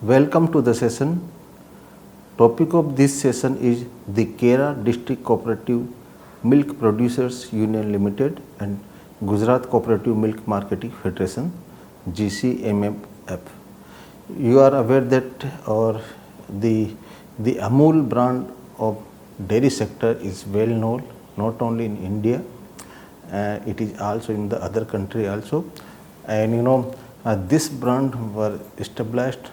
Welcome to the session. Topic of this session is the Kera District Cooperative Milk Producers Union Limited and Gujarat Cooperative Milk Marketing Federation GCMMF. You are aware that the Amul brand of dairy sector is well known not only in India, it is also in the other country also, and this brand were established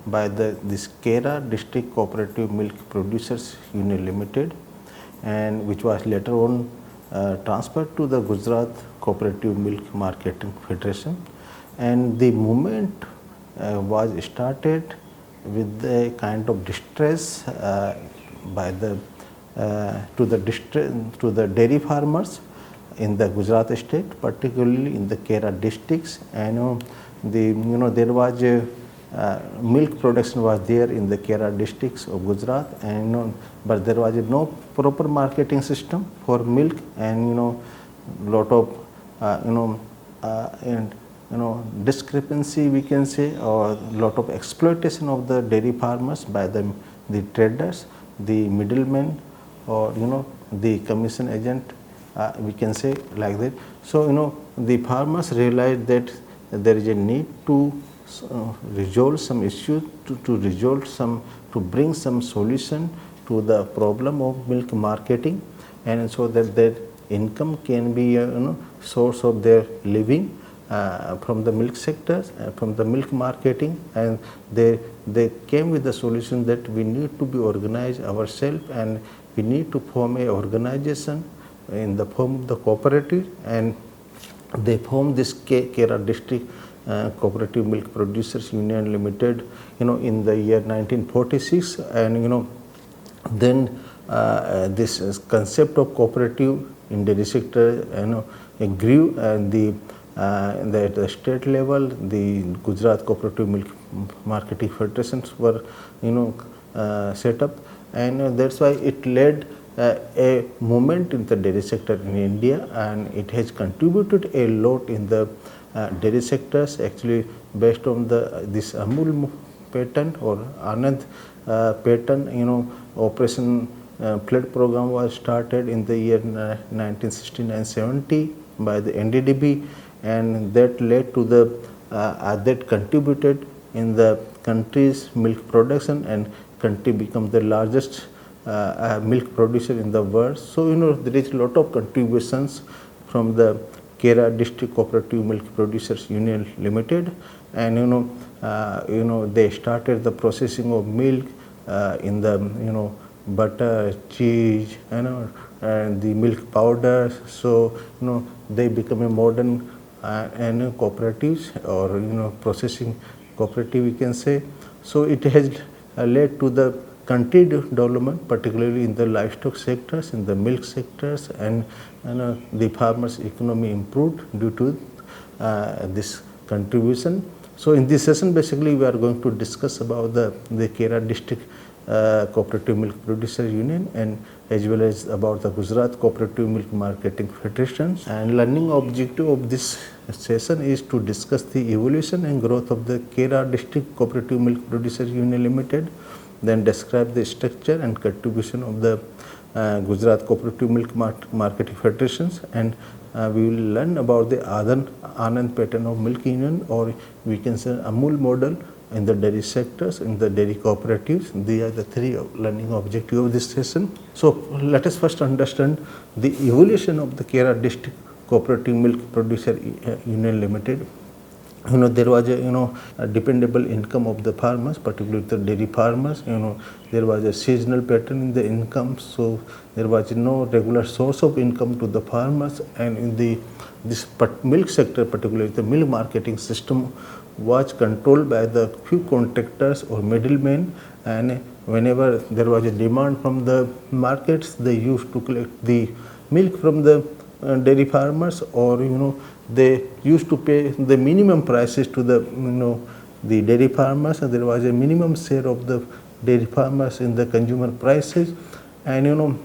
by this Kera District Cooperative Milk Producers Union Limited, and which was later on transferred to the Gujarat Cooperative Milk Marketing Federation. And the movement was started with a kind of distress by the to the dairy farmers in the Gujarat state, particularly in the Kera districts, and there was a milk production was there in the Kera districts of Gujarat, and but there was no proper marketing system for milk, and lot of discrepancy we can say, or lot of exploitation of the dairy farmers by the traders, the middlemen, or the commission agent, we can say like that. So the farmers realized that there is a need to resolve some issues, to bring some solution to the problem of milk marketing, and so that their income can be source of their living from the milk sectors, from the milk marketing. And they came with the solution that we need to be organized ourselves, and we need to form a organization in the form of the cooperative, and they formed this Kera District Cooperative Milk Producers Union Limited in the year 1946, and then this concept of cooperative in dairy sector grew, and the state level the Gujarat Cooperative Milk Marketing Federations were set up, and that's why it led a movement in the dairy sector in India, and it has contributed a lot in the dairy sectors, actually based on this Amul patent or Anand patent. Operation Flood program was started in the year 1969-70 by the NDDB, and that led to that contributed in the country's milk production, and country become the largest milk producer in the world. So there is a lot of contributions from the Kera District Cooperative Milk Producers Union Limited, and they started the processing of milk in the butter, cheese, and the milk powder. So they become a modern and cooperatives, or processing cooperative we can say. So it has led to the country development, particularly in the livestock sectors, in the milk sectors, and the farmers' economy improved due to this contribution. So in this session, basically we are going to discuss about the Kera District Cooperative Milk Producer Union, and as well as about the Gujarat Cooperative Milk Marketing Federation. And learning objective of this session is to discuss the evolution and growth of the Kera District Cooperative Milk Producer Union Limited, then describe the structure and contribution of the Gujarat Cooperative Milk Marketing Federations, and we will learn about the Anand pattern of milk union, or we can say Amul model in the dairy sectors, in the dairy cooperatives. These are the three learning objectives of this session. So let us first understand the evolution of the Kera District Cooperative Milk Producer Union Limited. There was a dependable income of the farmers, particularly the dairy farmers. There was a seasonal pattern in the income, so there was no regular source of income to the farmers. And in this milk sector, particularly the milk marketing system, was controlled by the few contractors or middlemen, and whenever there was a demand from the markets, they used to collect the milk from the dairy farmers, or they used to pay the minimum prices to the dairy farmers, and there was a minimum share of the dairy farmers in the consumer prices. And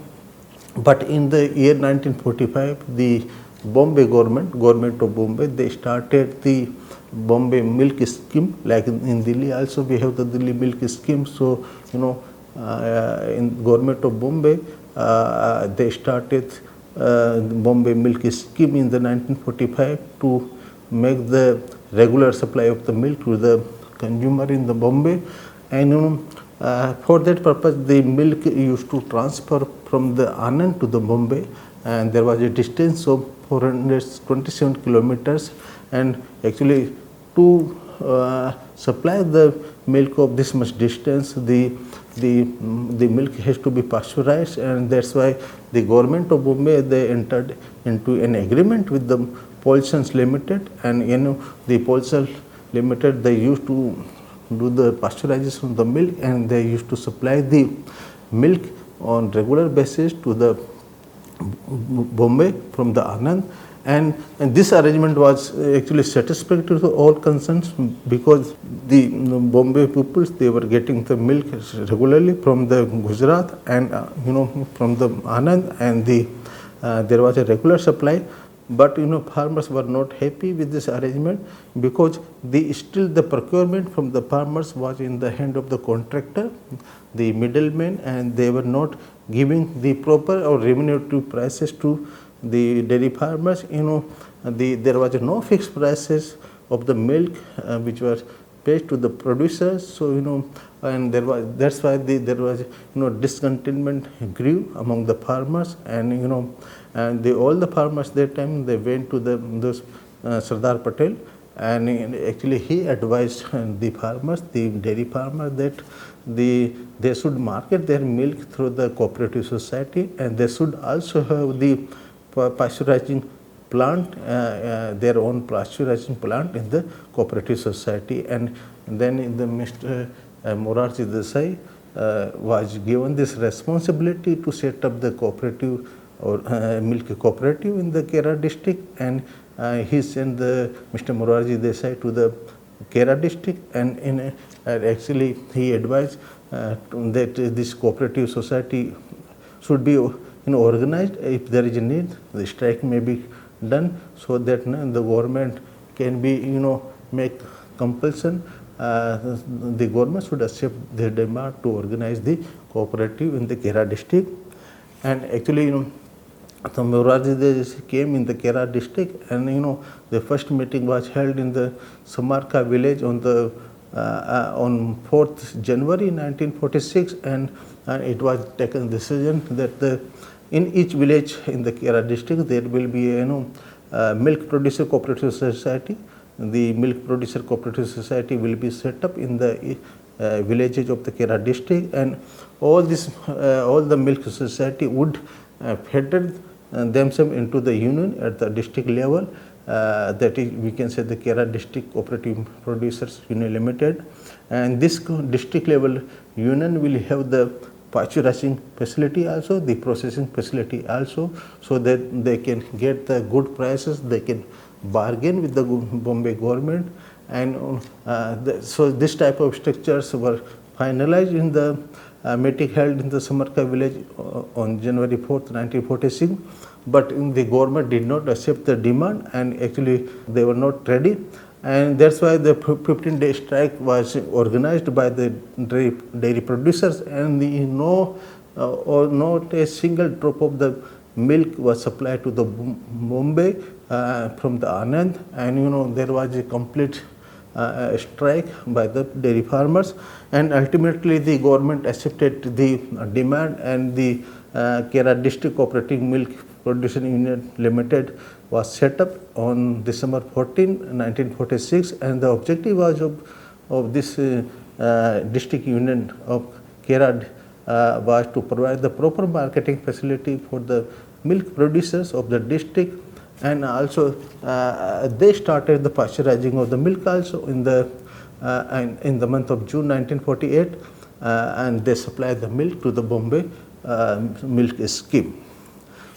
but in the year 1945, the Bombay government of Bombay, they started the Bombay milk scheme. Like in Delhi also we have the Delhi milk scheme. So in government of Bombay, they started Bombay milk scheme in the 1945 to make the regular supply of the milk to the consumer in the Bombay. And for that purpose, the milk used to transfer from the Anand to the Bombay, and there was a distance of 427 kilometers. And actually, to supply the milk of this much distance, the milk has to be pasteurized, and that's why the government of Bombay, they entered into an agreement with the Polsons Limited, and the Polsons Limited, they used to do the pasteurization of the milk, and they used to supply the milk on regular basis to the Bombay from the Anand. And this arrangement was actually satisfactory to all concerned, because the Bombay peoples, they were getting the milk regularly from the Gujarat and from the Anand, and there was a regular supply. But farmers were not happy with this arrangement, because still the procurement from the farmers was in the hand of the contractor, the middlemen, and they were not giving the proper or remunerative prices to the dairy farmers. There was no fixed prices of the milk which was paid to the producers. So and that's why there was discontentment grew among the farmers, and and all the farmers that time, they went to those Sardar Patel, and actually he advised the farmers, the dairy farmers, that they should market their milk through the cooperative society, and they should also have the pasteurizing plant, their own pasteurizing plant in the cooperative society. And then in the Mr. Morarji Desai was given this responsibility to set up the cooperative or milk cooperative in the Kera district, and he sent the Mr. Morarji Desai to the Kera district, and actually he advised that this cooperative society should be organized. If there is a need, the strike may be done, so that the government can be make compulsion. The government should accept their demand to organize the cooperative in the Kera district. And actually the Morarji Desai came in the Kera district, and the first meeting was held in the Samarka village on 4th January 1946, and it was taken decision that in each village in the Kera district there will be a milk producer cooperative society. The milk producer cooperative society will be set up in the villages of the Kera district, and all the milk society would federate themselves into the union at the district level. That is, we can say, the Kera District Cooperative Producers Union Limited, and this district level union will have the pasteurizing facility also, the processing facility also, so that they can get the good prices, they can bargain with the Bombay government. And so this type of structures were finalized in the meeting held in the Samarka village on January 4th, 1946. But the government did not accept the demand, and actually they were not ready, and that's why the 15-day strike was organized by the dairy producers, and not a single drop of the milk was supplied to the Bombay from the Anand, and there was a complete strike by the dairy farmers, and ultimately the government accepted the demand, and the Kera District Cooperative Milk Producer Union Limited was set up on December 14, 1946, and the objective was of this district union of Kera was to provide the proper marketing facility for the milk producers of the district, and also they started the pasteurizing of the milk also in the month of June 1948, and they supplied the milk to the Bombay milk scheme.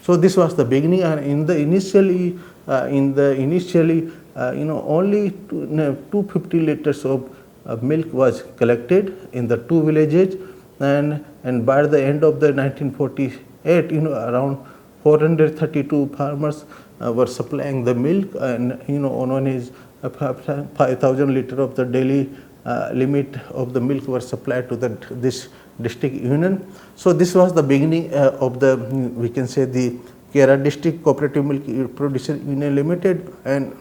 So this was the beginning, and initially only 250 liters of milk was collected in the two villages, and by the end of the 1948, around 432 farmers were supplying the milk, and on one is 5,000 liter of the daily limit of the milk were supplied to this district union. So this was the beginning of the, we can say, the Kera District Cooperative Milk Producer Union Limited, and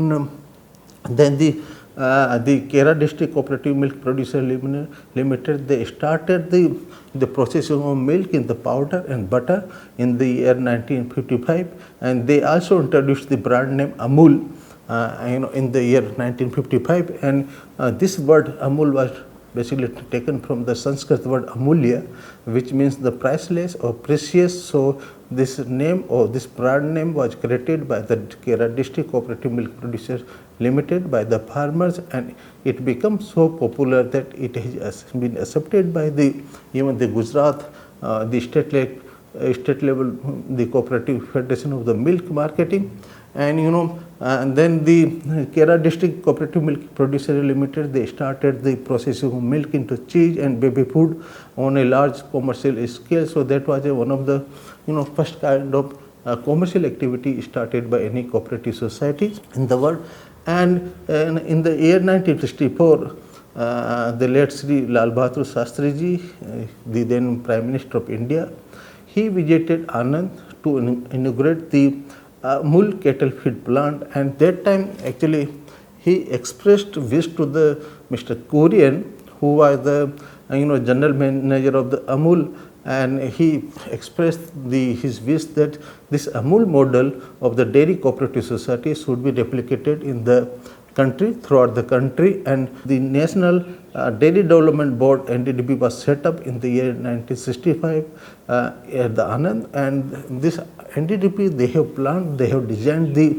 then the Kera District Cooperative Milk Producer Limited, they started the processing of milk in the powder and butter in the year 1955, and they also introduced the brand name Amul in the year 1955, and this word Amul was basically taken from the Sanskrit word Amulya, which means the priceless or precious. So this name or this brand name was created by the Kera District Cooperative Milk Producers Limited by the farmers, and it became so popular that it has been accepted by even the Gujarat, the state level, the Cooperative Federation of the Milk Marketing, and and then the Kera District Cooperative Milk Producer Limited, they started the processing of milk into cheese and baby food on a large commercial scale. So that was one of the first kind of commercial activity started by any cooperative society in the world. And in the year 1964, the late Sri Lal Bahadur Shastri ji, the then Prime Minister of India, he visited Anand to inaugurate the Amul cattle feed plant, and that time actually he expressed wish to the Mr. Korean, who was the general manager of the Amul, and he expressed his wish that this Amul model of the dairy cooperative society should be replicated in the country, throughout the country, and the National Dairy Development Board NDDB was set up in the year 1965 at the Anand, and this NDDB, they have designed the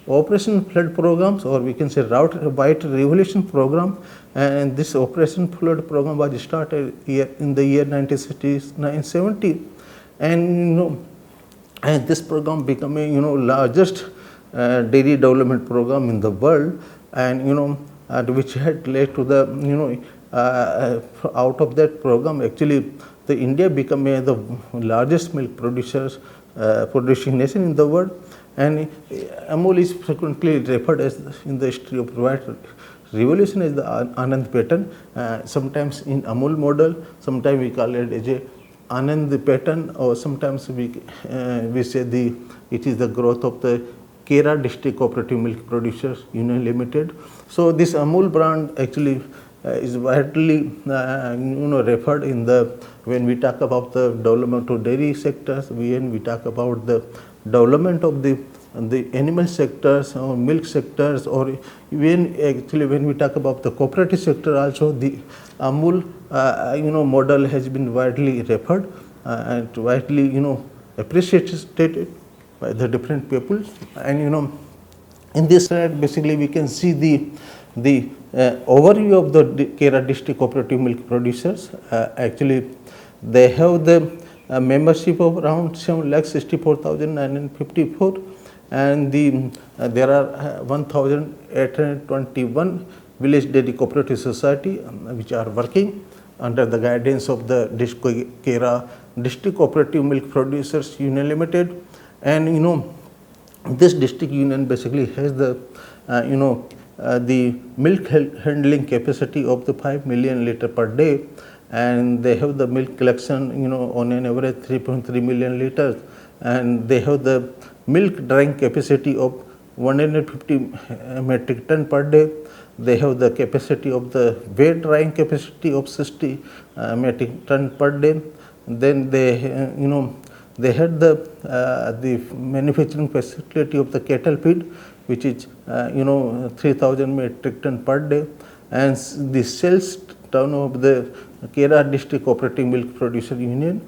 Operation Flood programs, or we can say White Revolution program, and this Operation Flood program was started in the year 1969-70, and and this program became a largest dairy development program in the world, and which had led to the out of that program actually the India became the largest milk producing nation in the world. And Amul is frequently referred as in the history of White Revolution as the Anand pattern. Sometimes in Amul model, sometimes we call it as a Anand pattern, or sometimes we say it is the growth of the Kera District Cooperative Milk Producers Union Limited. So this Amul brand actually is widely referred in when we talk about the development of dairy sectors, when we talk about the development of the animal sectors or milk sectors, or even actually when we talk about the cooperative sector also, the Amul model has been widely referred and widely appreciated by the different peoples. And in this slide basically we can see the overview of the Kera District Cooperative Milk Producers. Actually they have the membership of around 7,64,954, and there are 1,821 village dairy cooperative society which are working under the guidance of the Kera District Cooperative Milk Producers Union Limited. And this district union basically has the milk handling capacity of the 5 million liter per day, and they have the milk collection on an average 3.3 million liters, and they have the milk drying capacity of 150 metric ton per day. They have the capacity of the wet drying capacity of 60 metric ton per day. Then they had the manufacturing facility of the cattle feed, which is 3,000 metric ton per day, and the sales turnover of the Kera District Cooperative Milk Producer Union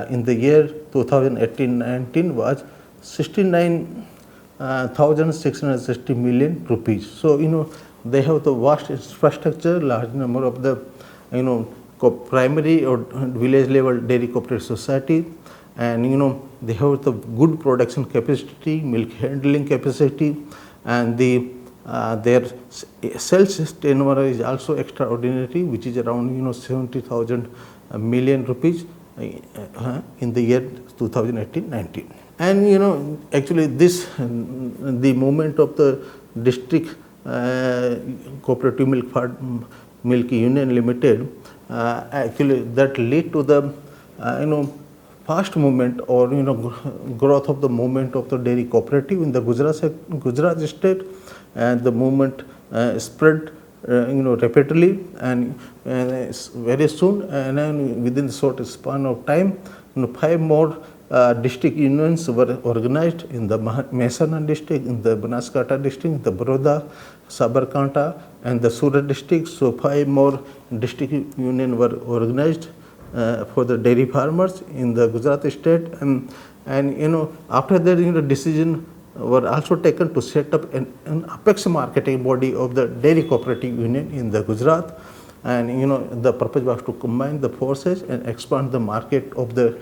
in the year 2018-19 was 69,660 million rupees. So they have the vast infrastructure, large number of the primary or village level dairy cooperative society, and they have the good production capacity, milk handling capacity, and their sales turnover is also extraordinary, which is around 70,000 million rupees in the year 2018-19. And actually this the movement of the district cooperative milk union limited, actually that lead to the fast movement or growth of the movement of the dairy cooperative in the Gujarat state, and the movement spread rapidly, and very soon, and then within the short span of time, 5 more district unions were organized in the Mehsana district, in the Banaskantha district, the Baroda, Sabarkantha, and the Surat district. So 5 more district union were organized for the dairy farmers in the Gujarat state, and after that decision were also taken to set up an apex marketing body of the dairy cooperative union in the Gujarat, and the purpose was to combine the forces and expand the market of the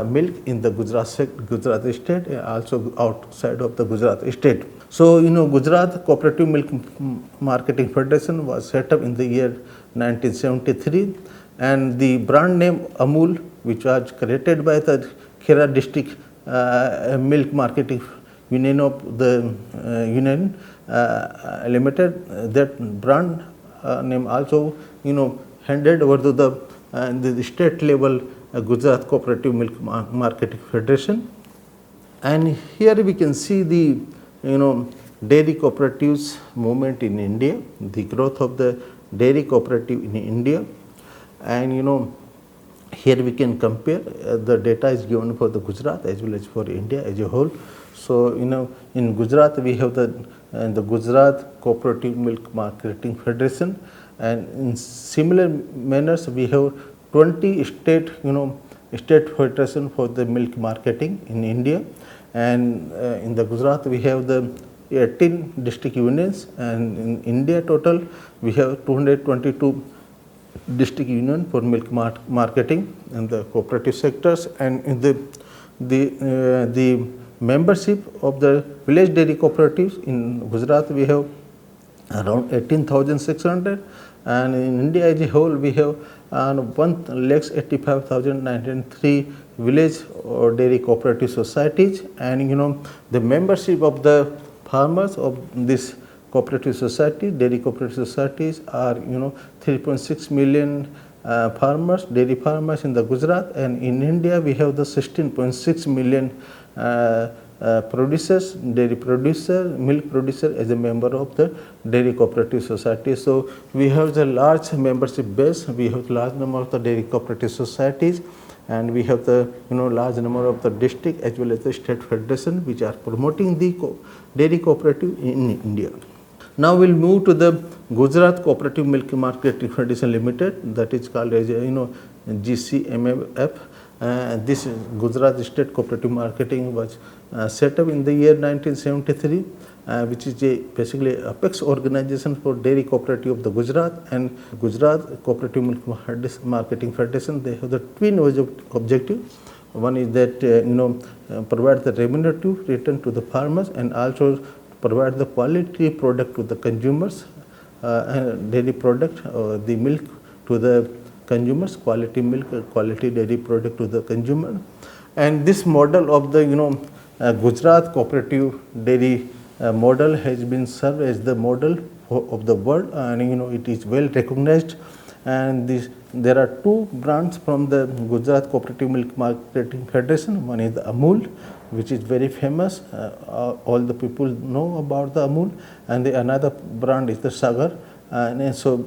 milk in the Gujarat state and also outside of the Gujarat state. So Gujarat Cooperative Milk Marketing Federation was set up in the year 1973, and the brand name Amul, which was created by the Khera district milk marketing union of the union limited, that brand name also handed over to the state level Gujarat Cooperative Milk Marketing Federation. And here we can see the dairy cooperatives movement in India, the growth of the dairy cooperative in India, and here we can compare the data is given for the Gujarat as well as for India as a whole. So in Gujarat we have the Gujarat Cooperative Milk Marketing Federation, and in similar manners we have 20 state federation for the milk marketing in India, and in the Gujarat we have the 18 district unions, and in India total we have 222 district union for milk marketing and the cooperative sectors. And in the membership of the village dairy cooperatives in Gujarat we have around 18,600, and in India as a whole we have 1,85,903 village or dairy cooperative societies, and the membership of the farmers of this cooperative society, dairy cooperative societies are 3.6 million farmers, dairy farmers in the Gujarat, and in India we have the 16.6 million producers, dairy producer, milk producer as a member of the dairy cooperative society. So we have the large membership base, we have large number of the dairy cooperative societies, and we have the large number of the district as well as the state federation which are promoting the dairy cooperative in India. Now we'll move to the Gujarat Cooperative Milk Marketing Federation Limited, that is called as GCMF. This Gujarat State Cooperative Marketing was set up in the year 1973, which is basically apex organization for dairy cooperative of the Gujarat, and Gujarat Cooperative Milk Marketing Federation. They have the twin objective. One is that provide the remunerative return to the farmers and also provide the quality product to the consumers, dairy product, the milk to the consumers, quality milk, quality dairy product to the consumer. And this model of the Gujarat cooperative dairy model has been served as the model of the world, and it is well recognized. And there are 2 brands from the Gujarat Cooperative Milk Marketing Federation. One is the Amul, which is very famous. All the people know about the Amul, and another brand is the Sagar. And so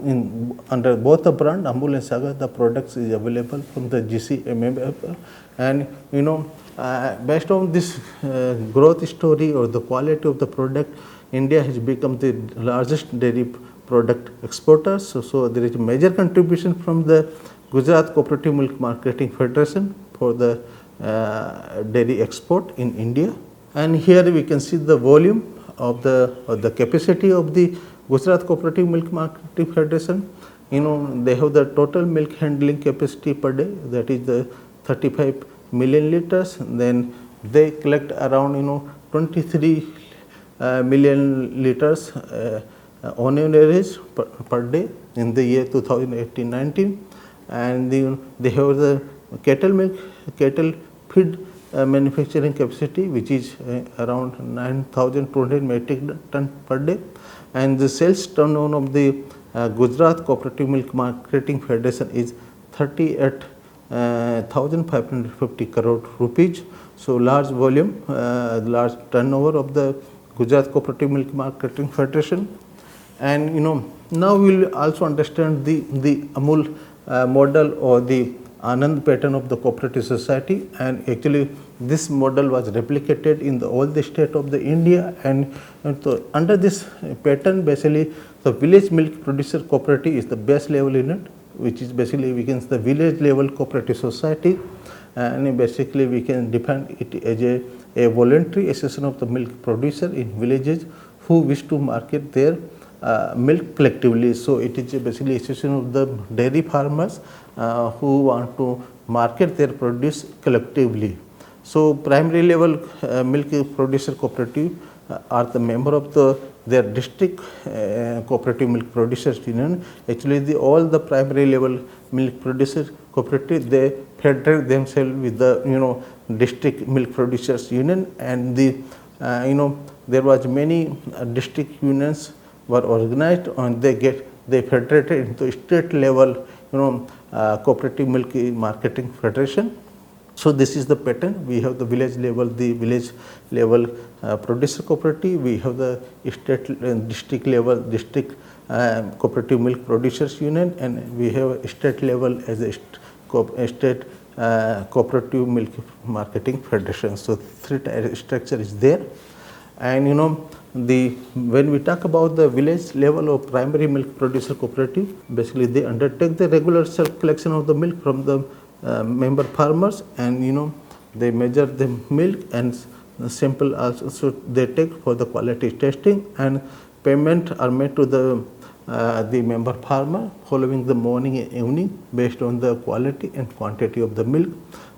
under both the brand Amul and Sagar, the products is available from the GCMF, and based on this growth story or the quality of the product, India has become the largest dairy product exporter. So there is a major contribution from the Gujarat Cooperative Milk Marketing Federation for the dairy export in India. And here we can see the volume of the capacity of the Gujarat Cooperative Milk Marketing Federation. They have the total milk handling capacity per day, that is the 35 million liters. Then they collect around 23 million liters on average per day in the year 2018-19, and they have the cattle feed manufacturing capacity, which is around 9,200 metric ton per day, and the sales turnover of the Gujarat Cooperative Milk Marketing Federation is 38,550 crore rupees. So large volume, large turnover of the Gujarat Cooperative Milk Marketing Federation. And now we will also understand the Amul model or the Anand pattern of the cooperative society, and actually this model was replicated in all the state of the India, and so under this pattern basically the village milk producer cooperative is the base level unit, which is basically we can say the village level cooperative society, and basically we can define it as a voluntary association of the milk producer in villages who wish to market their milk collectively. So it is basically association of the dairy farmers who want to market their produce collectively. So primary level milk producer cooperative are the member of their district cooperative milk producers union. Actually all the primary level milk producer cooperative, they federate themselves with the district milk producers union, and the there was many district unions were organized, and they federated into state level cooperative milk marketing federation. So this is the pattern. We have the village level producer cooperative, we have the state district level cooperative milk producers union, and we have state level as a state cooperative milk marketing federation. So three structure is there. And when we talk about the village level of primary milk producer cooperative, basically they undertake the regular self collection of the milk from the member farmers, and they measure the milk and sample also, so they take for the quality testing, and payment are made to the member farmer following the morning and evening based on the quality and quantity of the milk.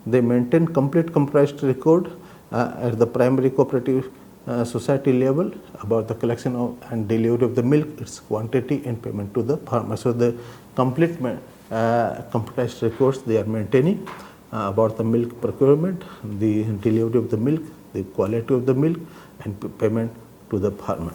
They maintain complete comprised record at the primary cooperative society level about the collection of and delivery of the milk, its quantity and payment to the farmer. So the complete comprised records they are maintaining about the milk procurement, the delivery of the milk, the quality of the milk, and payment to the farmer.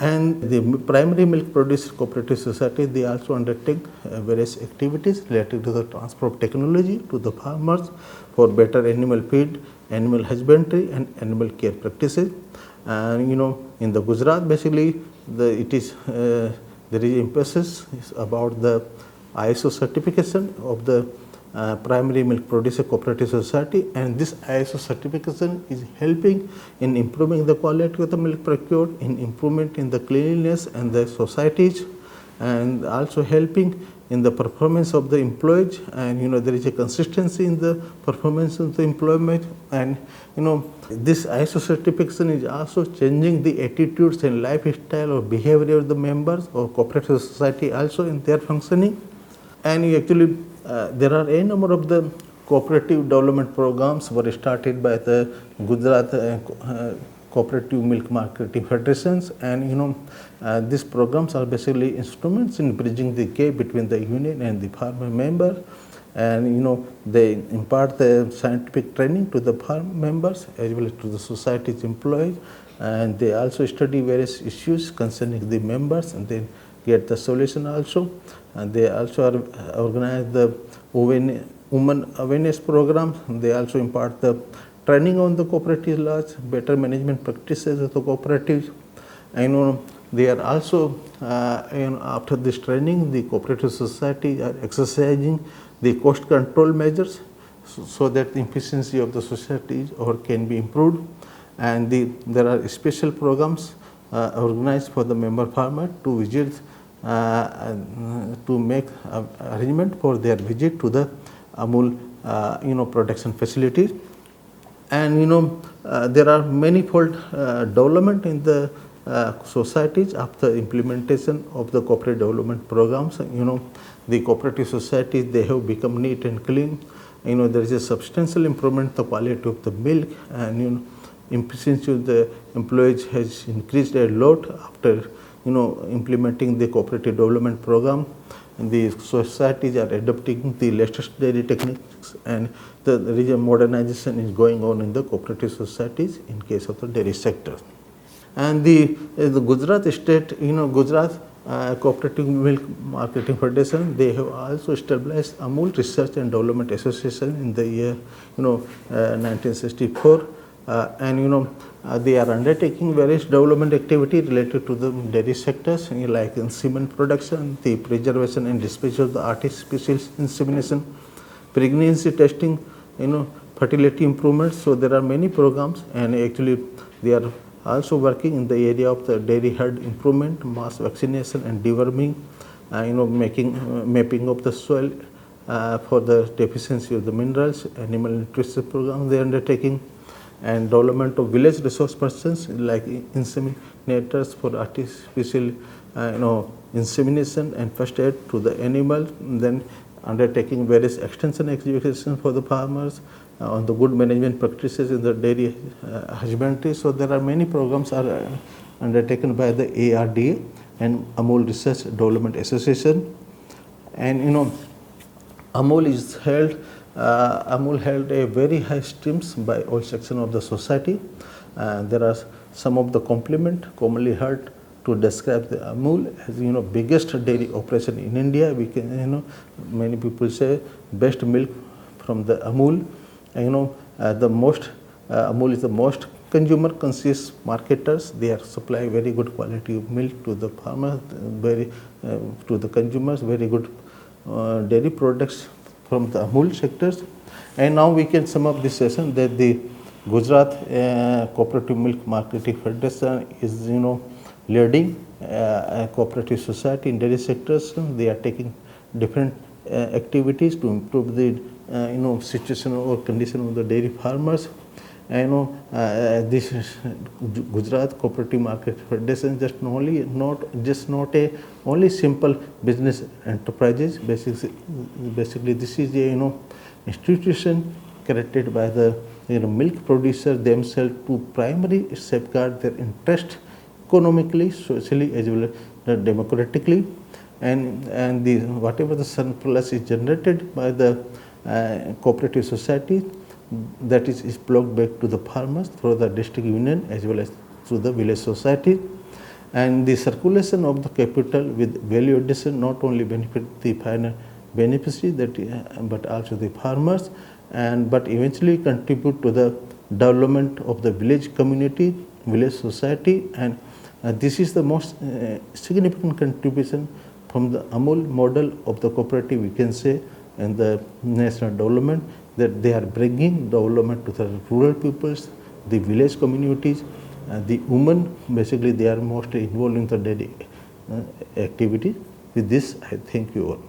And the primary milk producer cooperative society, they also undertake various activities related to the transfer of technology to the farmers for better animal feed, animal husbandry, and animal care practices. And in the Gujarat, basically there is emphasis about the ISO certification of the primary milk producer cooperative society, and this ISO certification is helping in improving the quality of the milk procured, in improvement in the cleanliness and the societies, and also helping in the performance of the employees, and there is a consistency in the performance of the employment, and this ISO certification is also changing the attitudes and lifestyle or behavior of the members of cooperative society also in their functioning. And actually there are a number of the cooperative development programs were started by the Gujarat Cooperative Milk Marketing Federations, and these programs are basically instruments in bridging the gap between the union and the farmer member, and they impart the scientific training to the farm members as well as to the society's employees, and they also study various issues concerning the members and then get the solution also. And they also are organize the women awareness programs. They also impart the training on the cooperative laws, better management practices of the cooperatives. And they are also after this training, the cooperative society are exercising the cost control measures so that the efficiency of the society or can be improved. And there are special programs organized for the member farmer to visit to make arrangement for their visit to the Amul production facilities. And there are manifold development in the societies after implementation of the corporate development programs. The cooperative societies, they have become neat and clean. There is a substantial improvement in the quality of the milk, and efficiency of the employees has increased a lot after implementing the cooperative development program. the societies are adopting the latest dairy techniques, and the region modernization is going on in the cooperative societies in case of the dairy sector. And the Gujarat state, Gujarat Cooperative Milk Marketing Federation, they have also established Amul Research and Development Association in the year 1964, and they are undertaking various development activity related to the dairy sectors, like in semen production, the preservation and dispatch of the artificial insemination, pregnancy testing, fertility improvements. So there are many programs, and actually they are also working in the area of the dairy herd improvement, mass vaccination and deworming, mapping of the soil for the deficiency of the minerals, animal nutrition program they are undertaking, and development of village resource persons like inseminators for artificial insemination and first aid to the animal, then undertaking various extension education for the farmers on the good management practices in the dairy husbandry. So there are many programs are undertaken by the ARDA and Amul Research Development Association. And Amul held a very high esteems by all sections of the society. There are some of the compliment commonly heard to describe the Amul as biggest dairy operation in India. We can many people say best milk from the Amul. The most Amul is the most consumer conscious marketers. They are supply very good quality of milk to the farmers, to the consumers, very good dairy products from the Amul sectors. And now we can sum up this session that the Gujarat Cooperative Milk Marketing Federation is leading a cooperative society in dairy sectors. They are taking different activities to improve the situation or condition of the dairy farmers. This Gujarat Cooperative Market Federation not a only simple business enterprises. Basically this is a institution created by the milk producer themselves to primarily safeguard their interest economically, socially as well as democratically, and whatever the surplus is generated by the cooperative society, that is plugged back to the farmers through the district union as well as through the village society. And the circulation of the capital with value addition not only benefit the final beneficiary but also the farmers, but eventually contribute to the development of the village community, village society, and this is the most significant contribution from the Amul model of the cooperative, we can say, and the national development, that they are bringing development to the rural peoples, the village communities, the women. Basically they are mostly involved in the daily activity. With this, I thank you all.